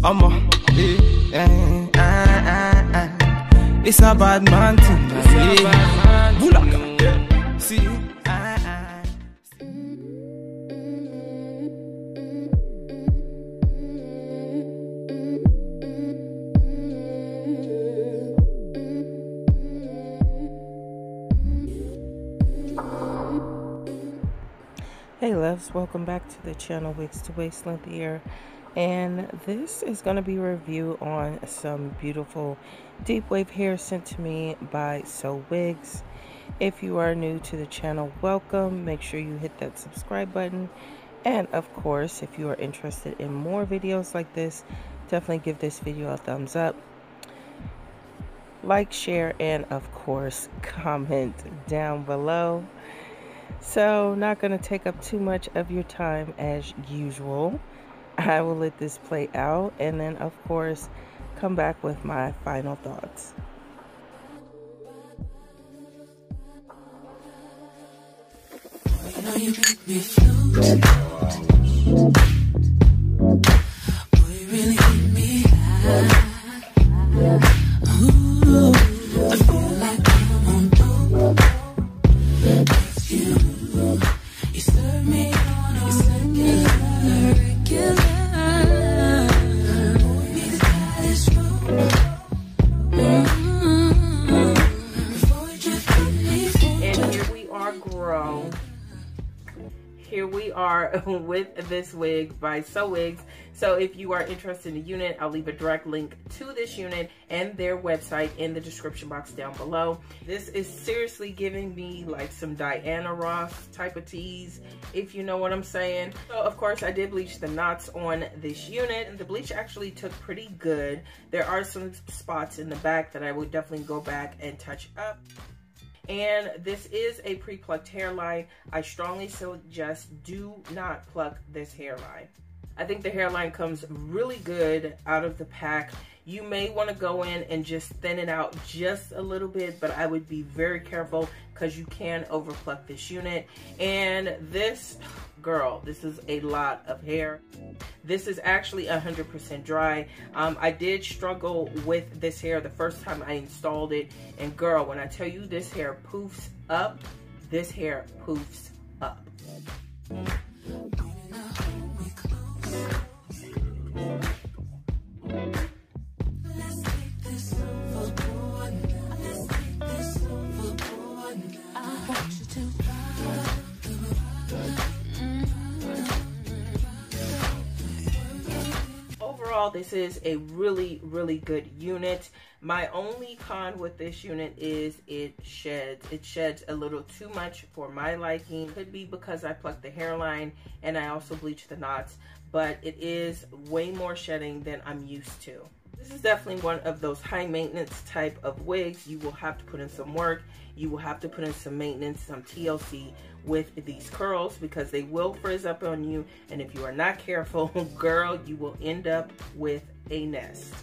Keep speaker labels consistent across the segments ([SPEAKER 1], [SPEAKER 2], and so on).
[SPEAKER 1] It's a bad man thing. Bulaka. See.
[SPEAKER 2] Hey loves, welcome back to the channel. Wigs to Wasteland here, and this is going to be a review on some beautiful deep wave hair sent to me by SOWIGS. If you are new to the channel, welcome. Make sure you hit that subscribe button, and of course if you are interested in more videos like this, definitely give this video a thumbs up, like, share, and of course comment down below. So, not going to take up too much of your time as usual. I will let this play out and then, of course, come back with my final thoughts.
[SPEAKER 3] You know you make me float. Boy, you really make me high. Ooh, I feel like I'm on dope. It's you. You serve me on a regular. Boy, we need to tie this rope. Before we drift in.
[SPEAKER 2] And here we are grown. Here we are with this wig by SOWIGS. So if you are interested in the unit, I'll leave a direct link to this unit and their website in the description box down below. This is seriously giving me like some Diana Ross type of tease, if you know what I'm saying. So of course I did bleach the knots on this unit, and the bleach actually took pretty good. There are some spots in the back that I would definitely go back and touch up. And this is a pre-plucked hairline. I strongly suggest do not pluck this hairline. I think the hairline comes really good out of the pack. You may want to go in and just thin it out just a little bit, but I would be very careful because you can overpluck this unit. And this, girl, this is a lot of hair. This is actually 100% dry. I did struggle with this hair the first time I installed it, and girl, when I tell you this hair poofs up, this hair poofs up. Overall, this is a really good unit. My only con with this unit is it sheds a little too much for my liking. Could be because I plucked the hairline and I also bleached the knots, but it is way more shedding than I'm used to. This is definitely one of those high maintenance type of wigs. You will have to put in some work. You will have to put in some maintenance, some TLC with these curls, because they will frizz up on you. And if you are not careful, girl, you will end up with a nest.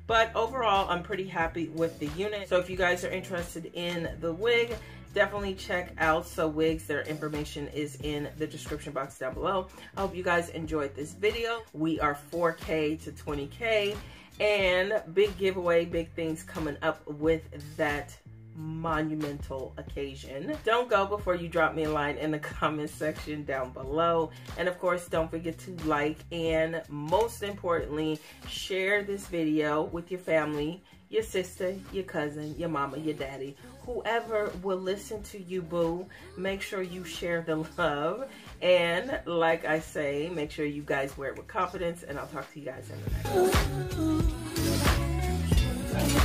[SPEAKER 2] But overall, I'm pretty happy with the unit. So if you guys are interested in the wig, definitely check out SOWIGS. Their information is in the description box down below. I hope you guys enjoyed this video. We are 4K to 20K. And big giveaway, big things coming up with that monumental occasion. Don't go before you drop me a line in the comment section down below. And of course, don't forget to like, and most importantly, share this video with your family, your sister, your cousin, your mama, your daddy, whoever will listen to you, boo. Make sure you share the love. And like I say, make sure you guys wear it with confidence, and I'll talk to you guys in the next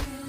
[SPEAKER 2] one.